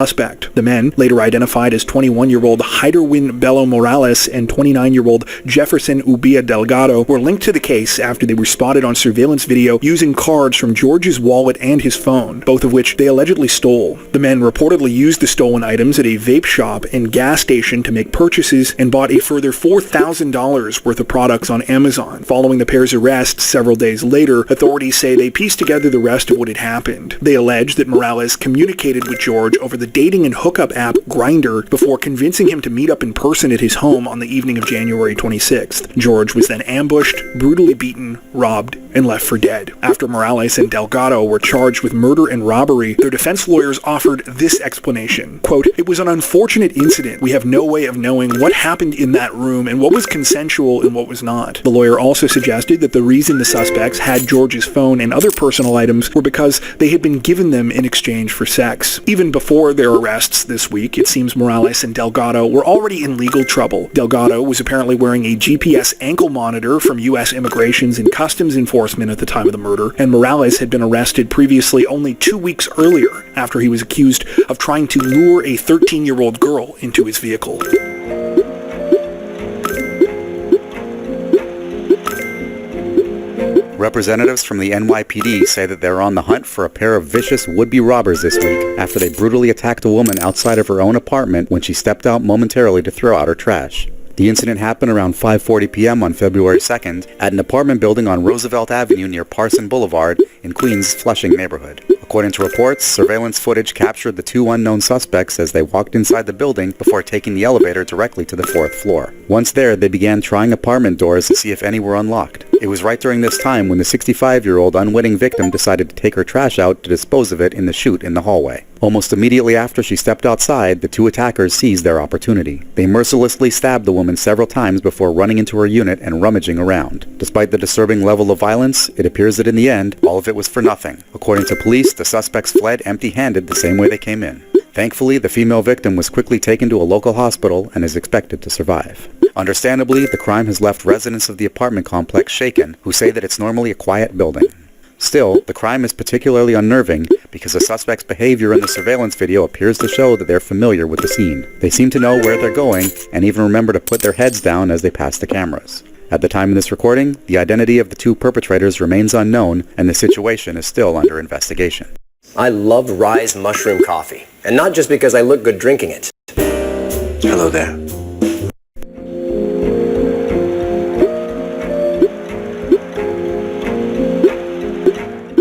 suspect. The men, later identified as 21-year-old Hyderwin Bello Morales and 29-year-old Jefferson Ubia Delgado, were linked to the case after they were spotted on surveillance video using cards from George's wallet and his phone, both of which they allegedly stole. The men reportedly used the stolen items at a vape shop and gas station to make purchases and bought a further $4,000 worth of products on Amazon. Following the pair's arrest several days later, authorities say they pieced together the rest of what had happened. They allege that Morales communicated with George over the dating and hookup app Grindr before convincing him to meet up in person at his home on the evening of January 26th. George was then ambushed, brutally beaten, robbed, and left for dead. After Morales and Delgado were charged with murder and robbery, their defense lawyers offered this explanation. Quote, "It was an unfortunate incident. We have no way of knowing what happened in that room and what was consensual and what was not." The lawyer also suggested that the reason the suspects had George's phone and other personal items were because they had been given them in exchange for sex. Even before their arrests this week, it seems Morales and Delgado were already in legal trouble. Delgado was apparently wearing a GPS ankle monitor from U.S. Immigrations and Customs Enforcement at the time of the murder, and Morales had been arrested previously only 2 weeks earlier after he was accused of trying to lure a 13-year-old girl into his vehicle. Representatives from the NYPD say that they're on the hunt for a pair of vicious would-be robbers this week after they brutally attacked a woman outside of her own apartment when she stepped out momentarily to throw out her trash. The incident happened around 5:40 p.m. on February 2nd at an apartment building on Roosevelt Avenue near Parson Boulevard in Queens' Flushing neighborhood. According to reports, surveillance footage captured the two unknown suspects as they walked inside the building before taking the elevator directly to the 4th floor. Once there, they began trying apartment doors to see if any were unlocked. It was right during this time when the 65-year-old unwitting victim decided to take her trash out to dispose of it in the chute in the hallway. Almost immediately after she stepped outside, the two attackers seized their opportunity. They mercilessly stabbed the woman several times before running into her unit and rummaging around. Despite the disturbing level of violence, it appears that in the end, all of it was for nothing. According to police, the suspects fled empty-handed the same way they came in. Thankfully, the female victim was quickly taken to a local hospital and is expected to survive. Understandably, the crime has left residents of the apartment complex shaken, who say that it's normally a quiet building. Still, the crime is particularly unnerving because the suspect's behavior in the surveillance video appears to show that they're familiar with the scene. They seem to know where they're going and even remember to put their heads down as they pass the cameras. At the time of this recording, the identity of the two perpetrators remains unknown and the situation is still under investigation. I love Rise Mushroom Coffee, and not just because I look good drinking it. Hello there.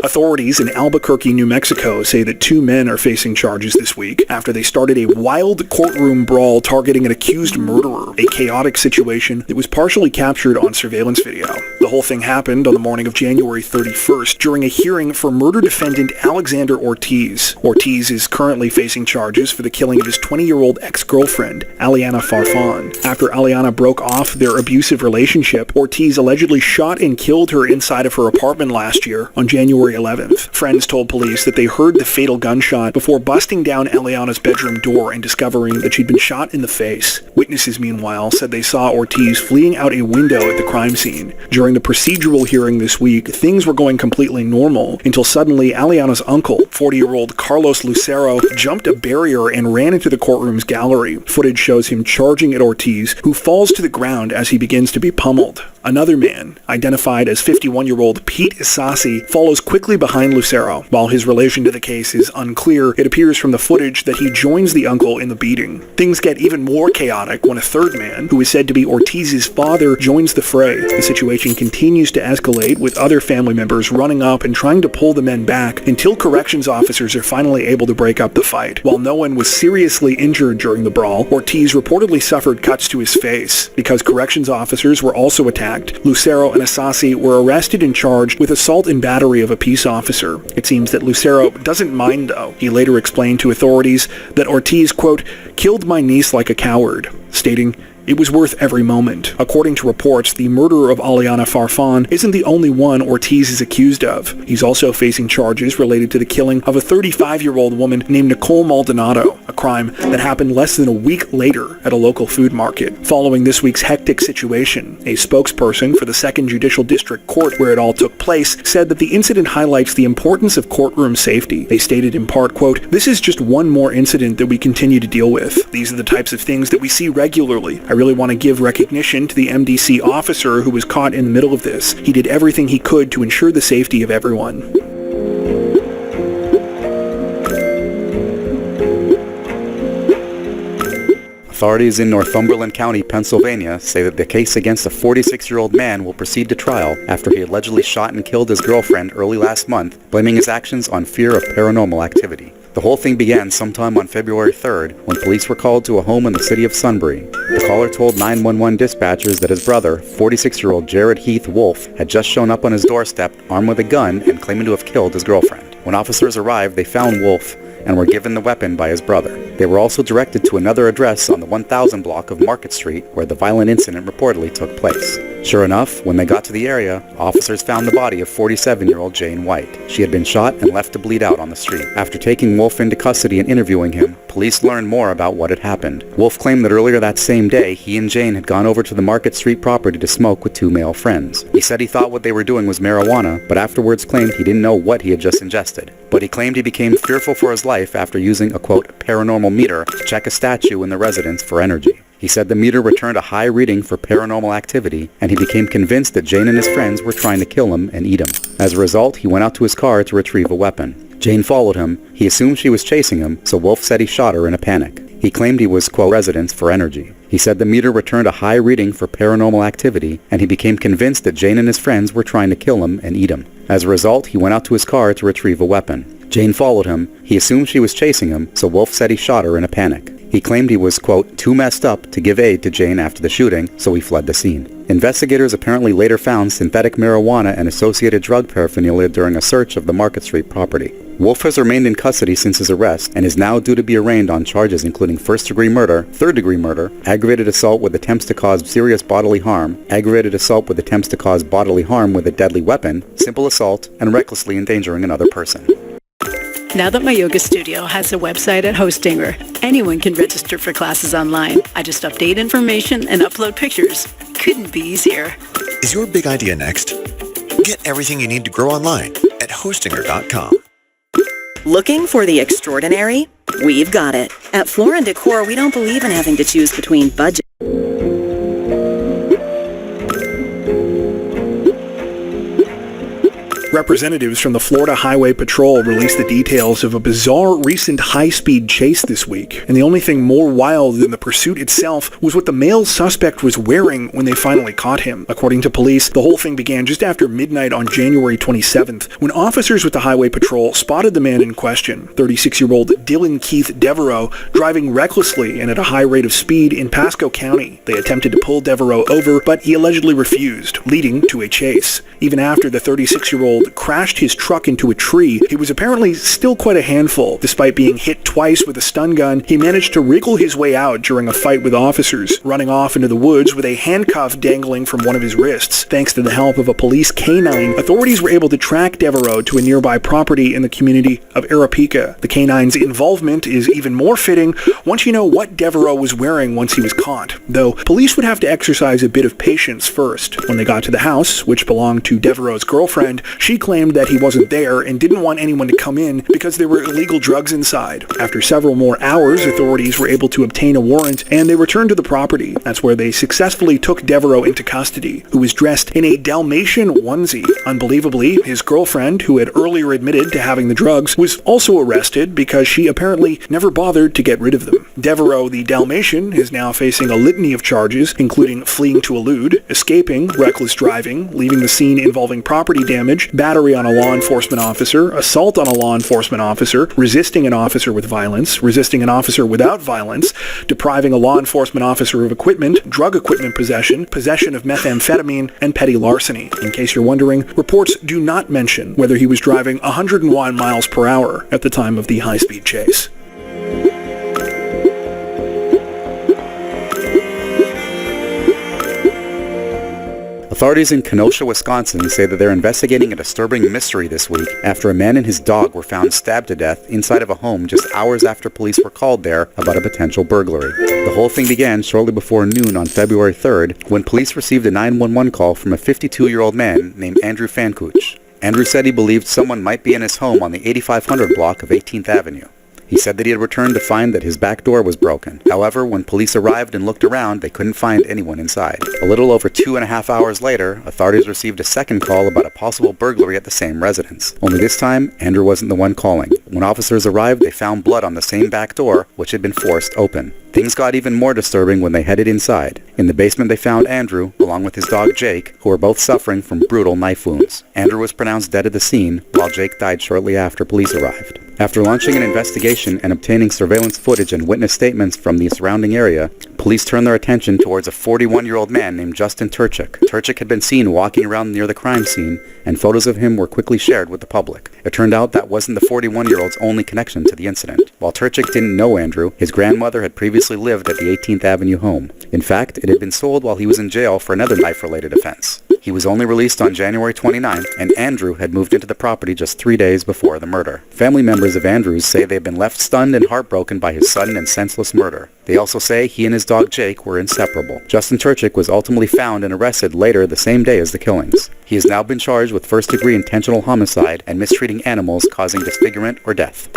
Authorities in Albuquerque, New Mexico say that two men are facing charges this week after they started a wild courtroom brawl targeting an accused murderer, a chaotic situation that was partially captured on surveillance video. The whole thing happened on the morning of January 31st during a hearing for murder defendant Alexander Ortiz. Ortiz is currently facing charges for the killing of his 20-year-old ex-girlfriend, Aliana Farfan. After Aliana broke off their abusive relationship, Ortiz allegedly shot and killed her inside of her apartment last year on January 11th. Friends told police that they heard the fatal gunshot before busting down Eliana's bedroom door and discovering that she'd been shot in the face. Witnesses, meanwhile, said they saw Ortiz fleeing out a window at the crime scene. During the procedural hearing this week, things were going completely normal until suddenly Aliana's uncle, 40-year-old Carlos Lucero, jumped a barrier and ran into the courtroom's gallery. Footage shows him charging at Ortiz, who falls to the ground as he begins to be pummeled. Another man, identified as 51-year-old Pete Isasi, follows quickly behind Lucero. While his relation to the case is unclear, it appears from the footage that he joins the uncle in the beating. Things get even more chaotic when a third man, who is said to be Ortiz's father, joins the fray. The situation continues to escalate, with other family members running up and trying to pull the men back until corrections officers are finally able to break up the fight. While no one was seriously injured during the brawl, Ortiz reportedly suffered cuts to his face. Because corrections officers were also attacked, Lucero and Isasi were arrested and charged with assault and battery of a peace officer. It seems that Lucero doesn't mind, though. He later explained to authorities that Ortiz, quote, killed my niece like a coward, stating, It was worth every moment. According to reports, the murderer of Aliana Farfan isn't the only one Ortiz is accused of. He's also facing charges related to the killing of a 35-year-old woman named Nicole Maldonado, a crime that happened less than a week later at a local food market. Following this week's hectic situation, a spokesperson for the 2nd Judicial District Court where it all took place said that the incident highlights the importance of courtroom safety. They stated in part, quote, "This is just one more incident that we continue to deal with. These are the types of things that we see regularly. I really want to give recognition to the MDC officer who was caught in the middle of this. He did everything he could to ensure the safety of everyone." Authorities in Northumberland County, Pennsylvania, say that the case against a 46-year-old man will proceed to trial after he allegedly shot and killed his girlfriend early last month, blaming his actions on fear of paranormal activity. The whole thing began sometime on February 3rd when police were called to a home in the city of Sunbury. The caller told 911 dispatchers that his brother, 46-year-old Jared Heath Wolf, had just shown up on his doorstep armed with a gun and claiming to have killed his girlfriend. When officers arrived, they found Wolf and were given the weapon by his brother. They were also directed to another address on the 1000 block of Market Street where the violent incident reportedly took place. Sure enough, when they got to the area, officers found the body of 47-year-old Jane White. She had been shot and left to bleed out on the street. After taking Wolf into custody and interviewing him, police learned more about what had happened. Wolf claimed that earlier that same day, he and Jane had gone over to the Market Street property to smoke with 2 male friends. He said he thought what they were doing was marijuana, but afterwards claimed he didn't know what he had just ingested. But he claimed he became fearful for his life after using a, quote, paranormal meter to check a statue in the residence for energy. He said the meter returned a high reading for paranormal activity, and he became convinced that Jane and his friends were trying to kill him and eat him. As a result, he went out to his car to retrieve a weapon. Jane followed him. He assumed she was chasing him, so Wolf said he shot her in a panic. He claimed he was, quote, residence for energy. He said the meter returned a high reading for paranormal activity, and he became convinced that Jane and his friends were trying to kill him and eat him. As a result, he went out to his car to retrieve a weapon. Jane followed him. He assumed she was chasing him, so Wolf said he shot her in a panic. He claimed he was, quote, too messed up to give aid to Jane after the shooting, so he fled the scene. Investigators apparently later found synthetic marijuana and associated drug paraphernalia during a search of the Market Street property. Wolf has remained in custody since his arrest and is now due to be arraigned on charges including first-degree murder, third-degree murder, aggravated assault with attempts to cause serious bodily harm, aggravated assault with attempts to cause bodily harm with a deadly weapon, simple assault, and recklessly endangering another person. Now that my yoga studio has a website at Hostinger, anyone can register for classes online. I just update information and upload pictures. Couldn't be easier. Is your big idea next? Get everything you need to grow online at Hostinger.com. Looking for the extraordinary? We've got it. At Floor & Decor, we don't believe in having to choose between budget. Representatives from the Florida Highway Patrol released the details of a bizarre recent high-speed chase this week, and the only thing more wild than the pursuit itself was what the male suspect was wearing when they finally caught him. According to police, the whole thing began just after midnight on January 27th, when officers with the Highway Patrol spotted the man in question, 36-year-old Dylan Keith Devereaux, driving recklessly and at a high rate of speed in Pasco County. They attempted to pull Devereaux over, but he allegedly refused, leading to a chase. Even after the 36-year-old crashed his truck into a tree, he was apparently still quite a handful. Despite being hit twice with a stun gun, he managed to wriggle his way out during a fight with officers, running off into the woods with a handcuff dangling from one of his wrists. Thanks to the help of a police canine, authorities were able to track Devereaux to a nearby property in the community of Arapica. The canine's involvement is even more fitting once you know what Devereaux was wearing once he was caught, though police would have to exercise a bit of patience first. When they got to the house, which belonged to Devereaux's girlfriend, she claimed that he wasn't there and didn't want anyone to come in because there were illegal drugs inside. After several more hours, authorities were able to obtain a warrant and they returned to the property. That's where they successfully took Devereaux into custody, who was dressed in a Dalmatian onesie. Unbelievably, his girlfriend, who had earlier admitted to having the drugs, was also arrested because she apparently never bothered to get rid of them. Devereaux, the Dalmatian, is now facing a litany of charges, including fleeing to elude, escaping, reckless driving, leaving the scene involving property damage, battery on a law enforcement officer, assault on a law enforcement officer, resisting an officer with violence, resisting an officer without violence, depriving a law enforcement officer of equipment, drug equipment possession, possession of methamphetamine, and petty larceny. In case you're wondering, reports do not mention whether he was driving 101 miles per hour at the time of the high-speed chase. Authorities in Kenosha, Wisconsin say that they're investigating a disturbing mystery this week after a man and his dog were found stabbed to death inside of a home just hours after police were called there about a potential burglary. The whole thing began shortly before noon on February 3rd when police received a 911 call from a 52-year-old man named Andrew Fankuch. Andrew said he believed someone might be in his home on the 8500 block of 18th Avenue. He said that he had returned to find that his back door was broken. However, when police arrived and looked around, they couldn't find anyone inside. A little over 2.5 hours later, authorities received a second call about a possible burglary at the same residence. Only this time, Andrew wasn't the one calling. When officers arrived, they found blood on the same back door, which had been forced open. Things got even more disturbing when they headed inside. In the basement, they found Andrew, along with his dog Jake, who were both suffering from brutal knife wounds. Andrew was pronounced dead at the scene, while Jake died shortly after police arrived. After launching an investigation and obtaining surveillance footage and witness statements from the surrounding area, police turned their attention towards a 41-year-old man named Justin Turchik. Turchik had been seen walking around near the crime scene, and photos of him were quickly shared with the public. It turned out that wasn't the 41-year-old's only connection to the incident. While Turchik didn't know Andrew, his grandmother had previously lived at the 18th Avenue home. In fact, it had been sold while he was in jail for another knife-related offense. He was only released on January 29th, and Andrew had moved into the property just 3 days before the murder. Family members of Andrew's say they've been left stunned and heartbroken by his sudden and senseless murder. They also say he and his dog Jake were inseparable. Justin Turchik was ultimately found and arrested later the same day as the killings. He has now been charged with first-degree intentional homicide and mistreating animals causing disfigurement or death.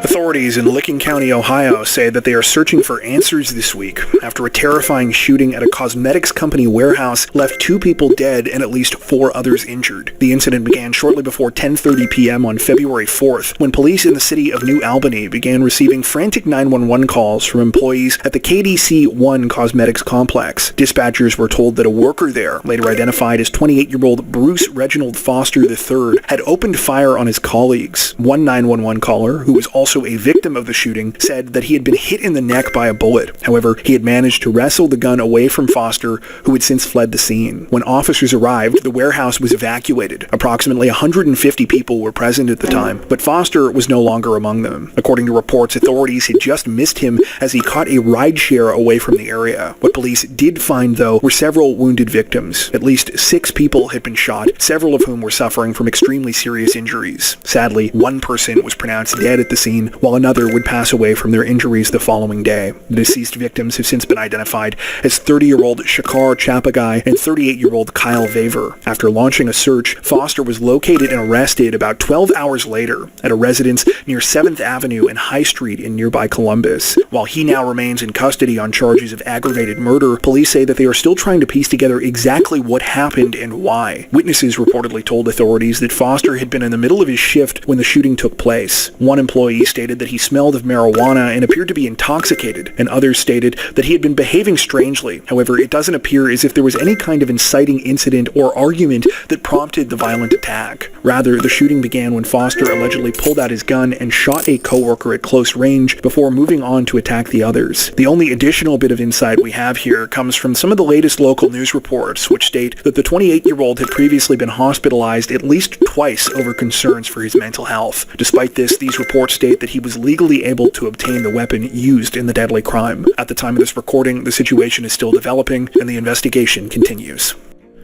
Authorities in Licking County, Ohio say that they are searching for answers this week after a terrifying shooting at a cosmetics company warehouse left 2 people dead and at least 4 others injured. The incident began shortly before 10:30 p.m. on February 4th when police in the city of New Albany began receiving frantic 911 calls from employees at the KDC-1 Cosmetics complex. Dispatchers were told that a worker there, later identified as 28-year-old Bruce Reginald Foster III, had opened fire on his colleagues. One 911 caller, who was also a victim of the shooting, said that he had been hit in the neck by a bullet. However, he had managed to wrestle the gun away from Foster, who had since fled the scene. When officers arrived, the warehouse was evacuated. Approximately 150 people were present at the time, but Foster was no longer among them. According to reports, authorities had just missed him as he caught a rideshare away from the area. What police did find, though, were several wounded victims. At least 6 people had been shot, several of whom were suffering from extremely serious injuries. Sadly, one person was pronounced dead at the scene, while another would pass away from their injuries the following day. The deceased victims have since been identified as 30-year-old Shakar Chapagai and 38-year-old Kyle Vaver. After launching a search, Foster was located and arrested about 12 hours later at a residence near 7th Avenue and High Street in nearby Columbus. While he now remains in custody on charges of aggravated murder, police say that they are still trying to piece together exactly what happened and why. Witnesses reportedly told authorities that Foster had been in the middle of his shift when the shooting took place. One employee stated that he smelled of marijuana and appeared to be intoxicated, and others stated that he had been behaving strangely. However, it doesn't appear as if there was any kind of inciting incident or argument that prompted the violent attack. Rather, the shooting began when Foster allegedly pulled out his gun and shot a coworker at close range before moving on to attack the others. The only additional bit of insight we have here comes from some of the latest local news reports, which state that the 28-year-old had previously been hospitalized at least twice over concerns for his mental health. Despite this, these reports state that he was legally able to obtain the weapon used in the deadly crime. At the time of this recording, the situation is still developing and the investigation continues.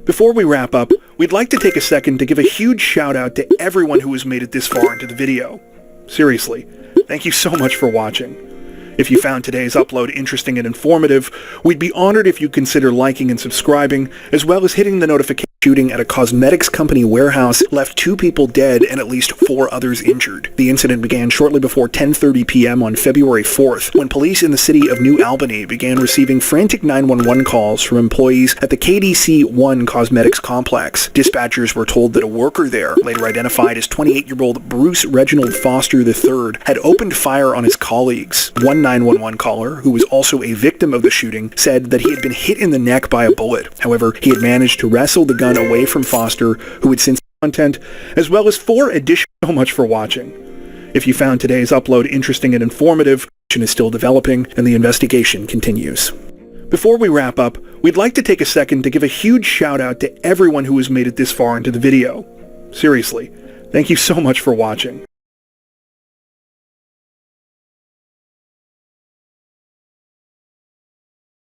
Before we wrap up, we'd like to take a second to give a huge shout out to everyone who has made it this far into the video. Seriously, thank you so much for watching. If you found today's upload interesting and informative, we'd be honored if you'd consider liking and subscribing, as well as hitting the notification. Shooting at a cosmetics company warehouse left 2 people dead and at least 4 others injured. The incident began shortly before 10:30 p.m. on February 4th when police in the city of New Albany began receiving frantic 911 calls from employees at the KDC-1 Cosmetics complex. Dispatchers were told that a worker there, later identified as 28-year-old Bruce Reginald Foster III, had opened fire on his colleagues. One 911 caller, who was also a victim of the shooting, said that he had been hit in the neck by a bullet. However, he had managed to wrestle the gun away from Foster, who had since content, as well as 4 additional. So much for watching. If you found today's upload interesting and informative, the is still developing and the investigation continues. Before we wrap up, we'd like to take a second to give a huge shout out to everyone who has made it this far into the video. Seriously, thank you so much for watching.